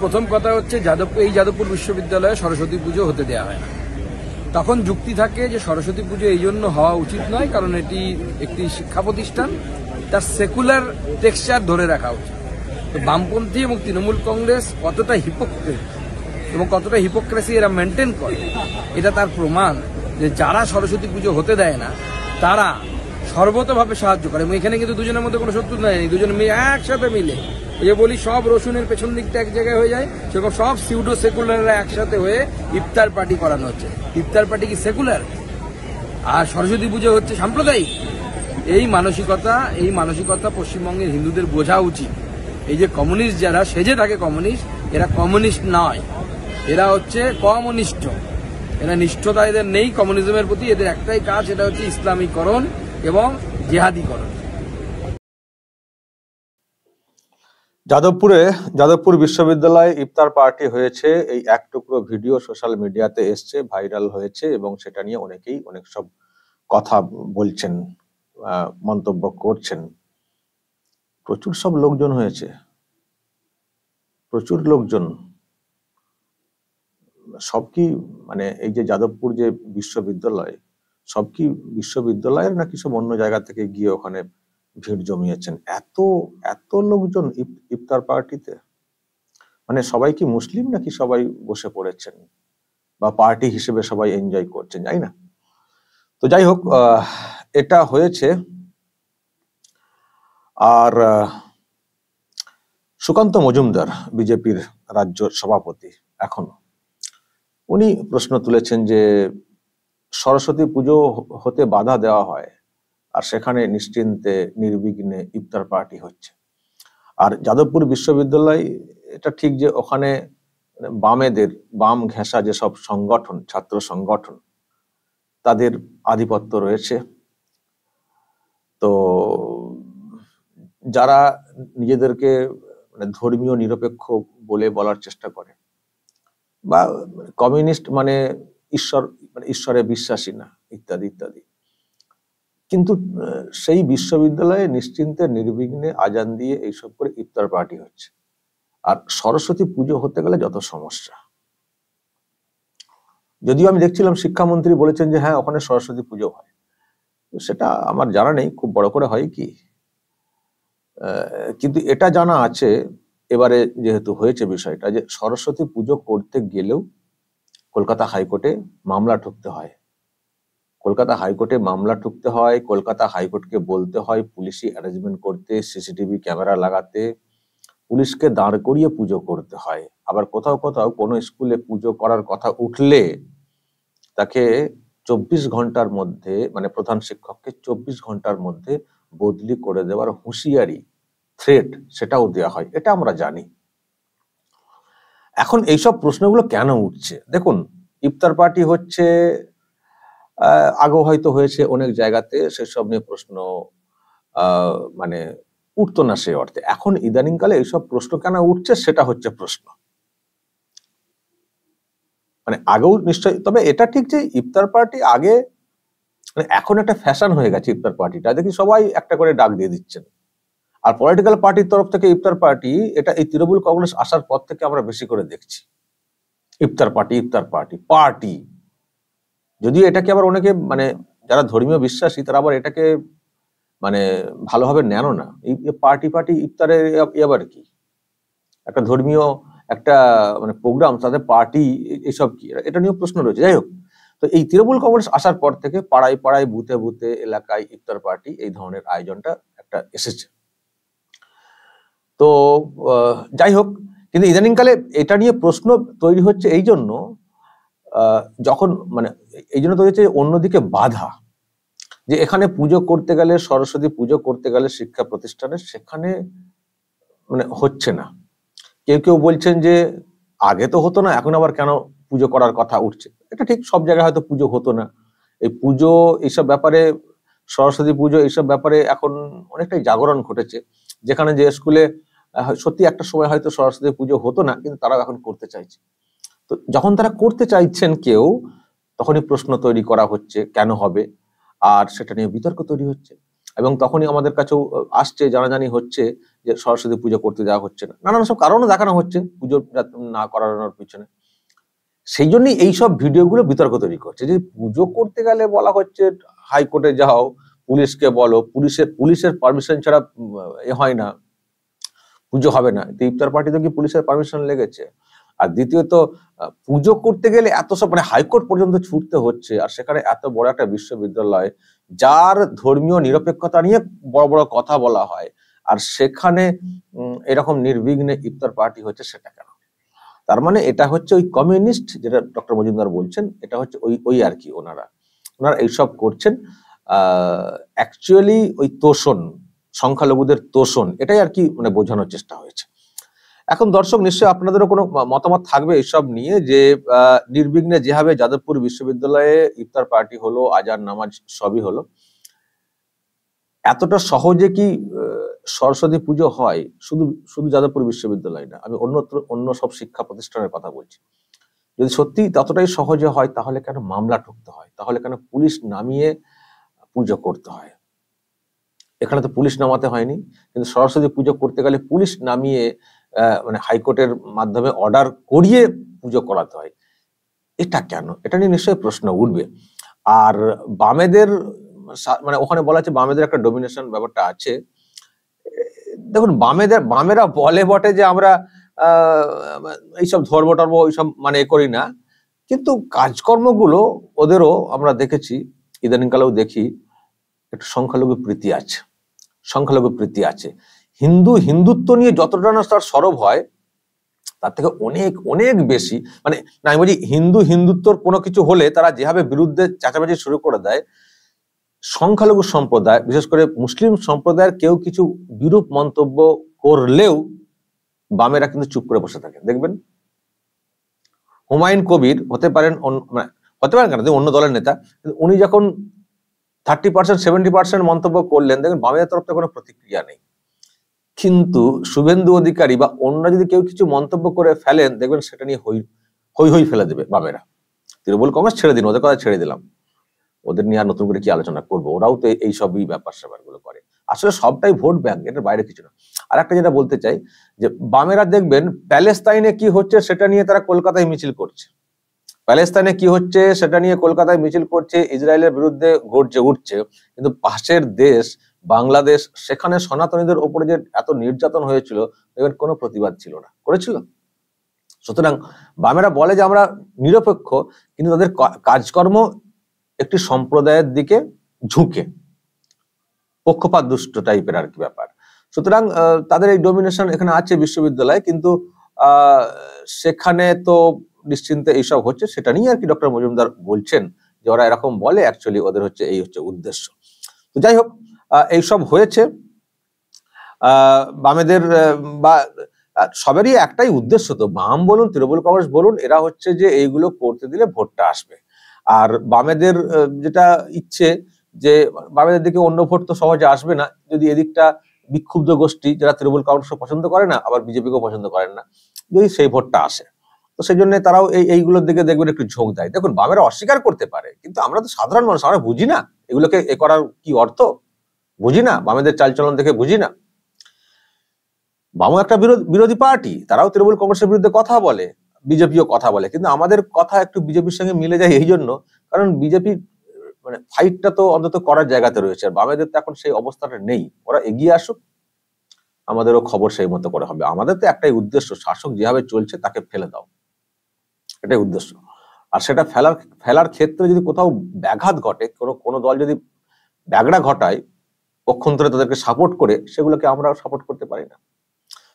প্রথম কথা হচ্ছে যাদবপুর বিশ্ববিদ্যালয়ে সরস্বতী পুজো হতে দেওয়া হয় না। তখন যুক্তি থাকে যে সরস্বতী পুজো এই জন্য হওয়া উচিত নয় কারণ এটি একটি শিক্ষা প্রতিষ্ঠান, তার সেকুলার টেক্সচার ধরে রাখা উচিত। তো বামপন্থী এবং তৃণমূল কংগ্রেস কতটা হিপোক্রেট এবং কতটা হিপোক্রেসি এরা মেনটেন করে এটা তার প্রমাণ যে যারা সরস্বতী পুজো হতে দেয় না তারা সর্বতভাবে সাহায্য করে। এবং এখানে কিন্তু দুজনের মধ্যে কোনো শত্রু নাই, দুজনে মিলে একসাথে মিলে এই যে বলি সব রসুনের পেছন দিকটা এক জায়গায় হয়ে যায়, সেরকম সব সিউডো সেকুলাররা একসাথে হয়ে ইফতার পার্টি করানো হচ্ছে। ইফতার পার্টি কি সেকুলার? আর সরস্বতী পুজো হচ্ছে সাম্প্রদায়িক। এই মানসিকতা পশ্চিমবঙ্গের হিন্দুদের বোঝা উচিত। এই যে কমিউনিস্ট যারা সেজে থাকে কমিউনিস্ট, এরা কমিউনিস্ট নয়, এরা হচ্ছে কমিউনিস্ট। এরা নিষ্ঠতা এদের নেই কমিউনিজমের প্রতি, এদের একটাই কাজ, সেটা হচ্ছে ইসলামীকরণ এবং জেহাদিকরণ। যাদবপুর বিশ্ববিদ্যালয়ে ইফতার পার্টি হয়েছে, এই এক টুকরো ভিডিও সোশ্যাল মিডিয়াতে এসছে, ভাইরাল হয়েছে এবং সেটা নিয়ে অনেকেই অনেক সব কথা বলছেন, মন্তব্য করছেন। প্রচুর সব লোকজন হয়েছে, প্রচুর লোকজন। সব কি মানে এই যে যাদবপুর যে বিশ্ববিদ্যালয়, সব কি বিশ্ববিদ্যালয়ের নাকি সব অন্য জায়গা থেকে গিয়ে ওখানে ভিড় জমিয়েছেন? এত লোকজন ইফতার পার্টিতে, মানে সবাই কি মুসলিম নাকি সবাই বসে পড়েছেন বা পার্টি হিসেবে সবাই এনজয় করছেন, জানি না। তো যাই হোক, এটা হয়েছে। আর সুকান্ত মজুমদার, বিজেপির রাজ্য সভাপতি এখনো, উনি প্রশ্ন তুলেছেন যে সরস্বতী পুজো হতে বাধা দেওয়া হয় আর সেখানে নিশ্চিন্তে নির্বিঘ্নে ইফতার পার্টি হচ্ছে। আর যাদবপুর বিশ্ববিদ্যালয়, এটা ঠিক যে ওখানে বাম ঘেঁষা যেসব সংগঠন, ছাত্র সংগঠন, তাদের আধিপত্য রয়েছে। তো যারা নিজেদেরকে মানে ধর্মীয় নিরপেক্ষ বলে বলার চেষ্টা করে বা কমিউনিস্ট মানে ঈশ্বরে বিশ্বাসী না ইত্যাদি ইত্যাদি, কিন্তু সেই বিশ্ববিদ্যালয়ে নিশ্চিন্তে নির্বিঘ্নে আজান দিয়ে এইসব করে ইফতার পার্টি হচ্ছে। আর সরস্বতী পুজো হতে গেলে যত সমস্যা। যদিও আমি দেখছিলাম শিক্ষামন্ত্রী বলেছেন যে হ্যাঁ ওখানে সরস্বতী পুজো হয়, সেটা আমার জানা নেই খুব বড় করে হয় কি, কিন্তু এটা জানা আছে এবারে যেহেতু হয়েছে বিষয়টা, যে সরস্বতী পুজো করতে গেলেও কলকাতা হাইকোর্টে মামলা ঠুকতে হয়। কলকাতা হাইকোর্টকে বলতে হয় পুলিশি অ্যারেঞ্জমেন্ট করতে, সিসিটিভি ক্যামেরা লাগাতে, পুলিশকে দাঁড় করিয়ে পুজো করতে হয়। আবার কোথাও কোথাও কোনো স্কুলে পুজো করার কথা উঠলে তাকে 24 ঘন্টার মধ্যে, মানে প্রধান শিক্ষককে 24 ঘন্টার মধ্যে বদলি করে দেওয়ার হুঁশিয়ারি, থ্রেট, সেটাও দেওয়া হয়। এটা আমরা জানি। এখন এইসব প্রশ্নগুলো কেন উঠছে? দেখুন, ইফতার পার্টি হচ্ছে, আগেও হয়তো হয়েছে অনেক জায়গাতে, সেসব নিয়ে প্রশ্ন মানে উঠতো না সে অর্থে। এখন ইদানিংকালে এইসব প্রশ্ন কেন উঠছে সেটা হচ্ছে প্রশ্ন। মানে আগেও নিশ্চয়ই, তবে এটা ঠিক যে ইফতার পার্টি আগে, মানে এখন একটা ফ্যাশন হয়ে গেছে ইফতার পার্টিটা, দেখি সবাই একটা করে ডাক দিয়ে দিচ্ছেন। আর পলিটিক্যাল পার্টির তরফ থেকে ইফতার পার্টি, এটা এই তৃণমূল কংগ্রেস আসার পর থেকে আমরা বেশি করে দেখছি ইফতার পার্টি। যদিও এটাকে আবার অনেকে, মানে যারা ধর্মীয় বিশ্বাসী, তারা আবার এটাকে মানে ভালোভাবে নেন না। এই পার্টি ইফতারের আবার কি একটা ধর্মীয় একটা মানে প্রোগ্রাম, তাদের পার্টি, এসব কি, এটা নিয়ে প্রশ্ন রয়েছে। যাই হোক, তো এই তৃণমূল কংগ্রেস আসার পর থেকে পাড়ায় পাড়ায়, বুথে বুথে, এলাকায় ইফতার পার্টি, এই ধরনের আয়োজনটা একটা এসেছে। তো যাই হোক, কিন্তু ইদানিংকালে এটা নিয়ে প্রশ্ন তৈরি হচ্ছে এই জন্য, যখন মানে এই জন্য তৈরি হচ্ছে অন্যদিকে বাধা, যে এখানে পুজো করতে গেলে, সরস্বতী পুজো করতে গেলে শিক্ষা প্রতিষ্ঠানে, সেখানে মানে হচ্ছে না। কেউ বলছেন যে আগে তো হতো না, এখন আবার কেন পুজো করার কথা উঠছে। এটা ঠিক, সব জায়গায় হয়তো পুজো হতো না। এই পুজো, এইসব ব্যাপারে, সরস্বতী পুজো, এইসব ব্যাপারে এখন অনেকটাই জাগরণ ঘটেছে। যেখানে যে স্কুলে সত্যি একটা সময় হয়তো সরস্বতী পুজো হতো না, কিন্তু তারাও এখন করতে চাইছে। তো যখন তারা করতে চাইছেন কেউ, তখনই প্রশ্ন তৈরি করা হচ্ছে কেন হবে, আর সেটা নিয়ে বিতর্ক তৈরি হচ্ছে, এবং তখনই আমাদের কাছেও আসছে, জানাজানি হচ্ছে যে সরস্বতী পুজো করতে দেওয়া হচ্ছে না, নানান সব কারণও দেখানো হচ্ছে পুজো না করানোর পিছনে। সেই জন্যই এইসব ভিডিওগুলো বিতর্ক তৈরি করছে, যে পুজো করতে গেলে বলা হচ্ছে হাইকোর্টে যাও, পুলিশকে বলো, পুলিশের পারমিশন ছাড়া এ হয় না, পুজো হবে না। তো ইফতার পার্টিতে কি পুলিশের পারমিশন লেগেছে? আর দ্বিতীয়ত পুজো করতে গেলে এত সব মানে হাইকোর্ট পর্যন্ত ছুটতে হচ্ছে, আর সেখানে এত বড় একটা বিশ্ববিদ্যালয় যার ধর্মীয় নিরপেক্ষতা নিয়ে বড় বড় কথা বলা হয়, আর সেখানে এরকম নির্বিঘ্নে ইফতার পার্টি হচ্ছে, সেটা কেন? তার মানে এটা হচ্ছে ওই কমিউনিস্ট, যেটা ডক্টর মজুমদার বলছেন, এটা হচ্ছে ওই আর কি, ওনারা এইসব করছেন অ্যাকচুয়ালি ওই তোষণ, সংখ্যালঘুদের তোষণ, এটাই আর কি মানে বোঝানোর চেষ্টা হয়েছে। এখন দর্শক নিশ্চয়ই আপনাদেরও কোনো মতামত থাকবে এসব নিয়ে, যে নির্বিঘ্নে যেভাবে যাদবপুর বিশ্ববিদ্যালয়ে ইফতার পার্টি হলো, আজান নামাজ সবই হলো, এতটা সহজে কি সরস্বতী পুজো হয়? শুধু যাদবপুর বিশ্ববিদ্যালয় না, আমি অন্য সব শিক্ষা প্রতিষ্ঠানের কথা বলছি। যদি সত্যি ততটাই সহজে হয়, তাহলে কেন মামলা ঠুকতে হয়? তাহলে কেন পুলিশ নামিয়ে পুজো করতে হয়? এখানে তো পুলিশ নামাতে হয়নি, কিন্তু সরস্বতী পুজো করতে গেলে পুলিশ নামিয়ে মানে হাইকোর্টের মাধ্যমে অর্ডার করিয়ে পুজো করাতে হয়। এটা কেন? এটা নিয়ে নিশ্চয়ই প্রশ্ন উঠবে। আর বামেদের মানে ওখানে বলা আছে বামেদের একটা ডোমিনেশন ব্যাপারটা আছে। দেখুন, বামেরা বলে বটে যে আমরা এইসব ধর্ম টর্ম ওইসব মানে করি না, কিন্তু কাজকর্মগুলো ওদেরও আমরা দেখেছি, ইদানিংকালেও দেখি, একটু সংখ্যালঘু প্রীতি আছে। হিন্দুত্ব নিয়ে যতটা না তার সরব হয়, তার থেকে অনেক অনেক বেশি, মানে না আমি বলছি হিন্দুত্বর কোনো কিছু হলে তারা যেভাবে বিরুদ্ধে চাচাবাজি শুরু করে দেয়, সংখ্যালঘু সম্প্রদায়, বিশেষ করে মুসলিম সম্প্রদায়ের কেউ কিছু বিরূপ মন্তব্য করলেও বামেরা কিন্তু চুপ করে বসে থাকে। দেখবেন হুমায়ুন কবির হতে পারেন কেন অন্য দলের নেতা, উনি যখন 30% 70% মন্তব্য করলেন, দেখবেন বামের তরফ থেকে কোনো প্রতিক্রিয়া নেই। কিন্তু শুভেন্দু অধিকারী বা অন্য যদি কেউ কিছু মন্তব্য করে ফেলেন, দেখবেন সেটা নিয়ে হই ফেলে দেবে বামেরা। তৃণমূল কংগ্রেস ছেড়ে দিন, ওদের কথা ছেড়ে দিলাম, ওদের নিয়ে আর নতুন করে কি আলোচনা করবো, ওরাও তো এই সবই ব্যাপারগুলো করে। আসলে সবটাই ভোট ব্যাংক, এটার বাইরে কিছু না। আর একটা যেটা বলতে চাই, যে বামেরা দেখবেন প্যালেস্তাইনে কি হচ্ছে সেটা নিয়ে তারা কলকাতায় মিছিল করছে, ইসরায়েলের বিরুদ্ধে গর্জে উঠছে, কিন্তু পাশের দেশ বাংলাদেশ, সেখানে সনাতনীদের উপরে যে এত নির্যাতন হয়েছিল, দেখবেন কোনো প্রতিবাদ ছিল না, করেছিল? সুতরাং বামেরা বলে যে আমরা নিরপেক্ষ, কিন্তু তাদের কাজকর্ম একটি সম্প্রদায়ের দিকে ঝুঁকে, পক্ষপাত দুষ্ট টাইপের আর কি ব্যাপার। সুতরাং তাদের এই ডোমিনেশন এখানে আছে বিশ্ববিদ্যালয়ে, কিন্তু সেখানে তো নিশ্চিন্তে এইসব হচ্ছে, সেটা নিয়ে আর কি ডক্টর মজুমদার বলছেন যে ওরা এরকম বলে, অ্যাকচুয়ালি ওদের হচ্ছে এই হচ্ছে উদ্দেশ্য। তো যাই হোক, এইসব হয়েছে বামেদের বা সবারই একটাই উদ্দেশ্য, তো বাম বলুন তৃণমূল কংগ্রেস বলুন, এরা হচ্ছে যে এইগুলো করতে দিলে ভোটটা আসবে। আর বামেদের যেটা ইচ্ছে, যে বামেদের দিকে অন্য ভোট তো সহজে আসবে না, যদি এদিকটা বিক্ষুব্ধ গোষ্ঠী যারা তৃণমূল কংগ্রেসও পছন্দ করে না, আবার বিজেপিকেও পছন্দ করেন না, যদি সেই ভোটটা আসে, তো সেই জন্য তারাও এইগুলোর দিকে দেখবেন একটু ঝোঁক দেয়। দেখুন, বামেরা অস্বীকার করতে পারে, কিন্তু আমরা তো সাধারণ মানুষ, আমরা বুঝি না এগুলোকে এ করার কি অর্থ, বুঝি না, বামেদের চালচলন দেখে বুঝি না। বামও একটা বিরোধী পার্টি, তারাও তৃণমূল কংগ্রেসের বিরুদ্ধে কথা বলে, বিজেপিও কথা বলে, কিন্তু আমাদের কথা একটু বিজেপির সঙ্গে মিলে যায় এই জন্য, কারণ বিজেপি মানে ফাইটটা তো অন্তত করার জায়গাতে রয়েছে, আর বামেদের তো এখন সেই অবস্থাটা নেই। ওরা এগিয়ে আসুক, আমাদেরও খবর সেই মতো করে হবে। আমাদের তো একটাই উদ্দেশ্য, শাসক যেভাবে চলছে তাকে ফেলে দাও, এটাই উদ্দেশ্য। আর সেটা ফেলার ক্ষেত্রে যদি কোথাও ব্যাঘাত ঘটে, কোনো দল যদি ব্যাগড়া ঘটায় পক্ষান্তরে তাদেরকে সাপোর্ট করে, সেগুলোকে আমরা সাপোর্ট করতে পারি না।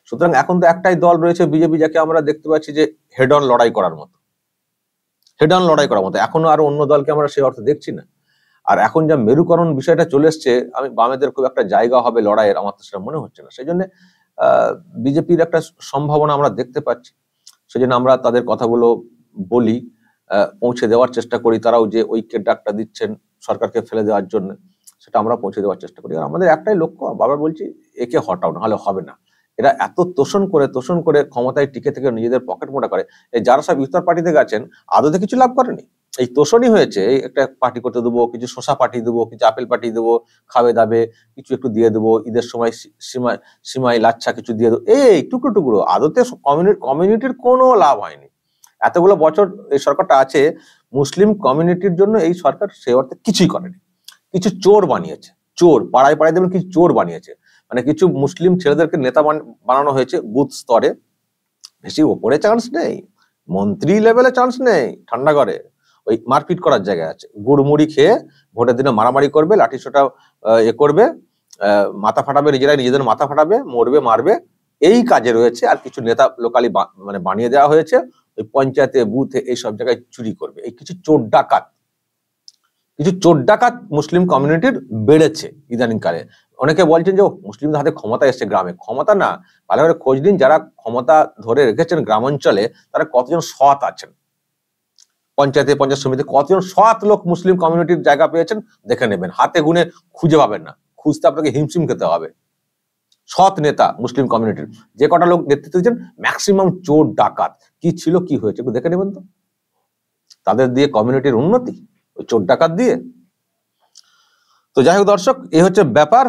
সুতরাং এখন তো একটাই দল রয়েছে বিজেপি, যাকে আমরা দেখতে পাচ্ছি যে হেড অন লড়াই করার মতো, এখনো আরো অন্য দলকে আমরা সেই অর্থে দেখছি না। আর এখন যা মেরুকরণ বিষয়টা চলে এসছে, আমি বামেদের খুব একটা জায়গা হবে লড়াইয়ের, আমার তো সেটা মনে হচ্ছে না। সেই জন্য বিজেপির একটা সম্ভাবনা আমরা দেখতে পাচ্ছি, সেই জন্য আমরা তাদের কথাগুলো বলি, পৌঁছে দেওয়ার চেষ্টা করি। তারাও যে ঐক্যের ডাকটা দিচ্ছেন সরকারকে ফেলে দেওয়ার জন্য, সেটা আমরা পৌঁছে দেওয়ার চেষ্টা করি। আর আমাদের একটাই লক্ষ্য, বারবার বলছি, একে হটাও, না হলে হবে না। এরা এত তোষণ করে ক্ষমতায় টিকে থেকে নিজেদের পকেট মোটা করে। যারা সব ইফতার পার্টিতে গেছেন, আদতে কিছু লাভ করেনি। এই তোষণই হয়েছে, এই একটা পার্টি করতে দেবো, কিছু শসা পাঠিয়ে দেবো, কিছু আপেল পাঠিয়ে দেবো, খাবে দাবে কিছু একটু দিয়ে দেবো, ঈদের সময় সিমাই লাচ্ছা কিছু দিয়ে দেবো, এই টুকরো টুকরো। আদতে কমিউনিটির কোনো লাভ হয়নি। এতগুলো বছর এই সরকারটা আছে, মুসলিম কমিউনিটির জন্য এই সরকার সে অর্থে কিছুই করেনি। কিছু চোর বানিয়েছে, চোর পাড়ায় পাড়ায় দেবেন, কিছু চোর বানিয়েছে। মানে কিছু মুসলিম ছেলেদেরকে নেতা বানানো হয়েছে বুথ স্তরে, বেশি ওপরে চান্স নেই, মন্ত্রী লেভেলে চান্স নেই, ঠান্ডা করে ওই মারপিট করার জায়গায় আছে। গুড়মুড়ি খেয়ে ভোটের দিনে মারামারি করবে, লাঠি সোটা করবে, মাথা ফাটাবে, নিজেদের মাথা ফাটাবে, মরবে মারবে, এই কাজে রয়েছে। আর কিছু নেতা লোকালি মানে বানিয়ে দেওয়া হয়েছে, ওই পঞ্চায়েতে বুথে এইসব জায়গায় চুরি করবে। এই কিছু চোর ডাকাত মুসলিম কমিউনিটির বেড়েছে ইদানিং কালে। অনেকে বলছেন যে মুসলিমদের হাতে ক্ষমতা এসছে গ্রামে। ক্ষমতা না, ভালো করে খোঁজ দিন, যারা ক্ষমতা ধরে রেখেছেন গ্রামাঞ্চলে তারা কতজন সৎ আছেন। পঞ্চায়েত সমিতি কতজন সৎ লোক মুসলিম কমিউনিটির জায়গা পেয়েছেন দেখে নেবেন, হাতে গুনে খুঁজে পাবেন না, খুঁজতে আপনাকে হিমশিম খেতে হবে। সৎ নেতা মুসলিম কমিউনিটির যে কটা লোক নেতৃত্ব দিচ্ছেন, ম্যাক্সিমাম চোর ডাকাত। কি ছিল কি হয়েছে একটু দেখে নেবেন তো। তাদের দিয়ে কমিউনিটির উন্নতি ওই চোর ডাকাত দিয়ে? তো যাই হোক দর্শক, এই হচ্ছে ব্যাপার।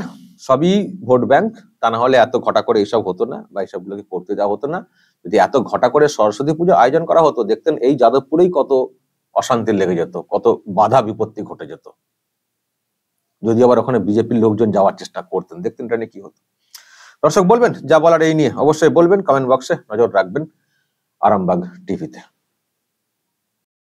সবই ভোট ব্যাংক, তা না হলে এত ঘটা করে এইসব হতো না, বা এইসবগুলোকে করতে যাওয়া হতো না। যদি এত ঘটা করে সরস্বতী পুজো আয়োজন করা হতো, দেখতেন এই যাদবপুরেই কত অশান্তি লেগে যেত, কত বাধা বিপত্তি ঘটে যেত। যদি আবার ওখানে বিজেপির লোকজন যাওয়ার চেষ্টা করতেন, দেখতেন এটা নিয়ে কি হতো। দর্শক বলবেন যা বলার এই নিয়ে, অবশ্যই বলবেন, কমেন্ট বক্সে নজর রাখবেন আরামবাগ টিভিতে।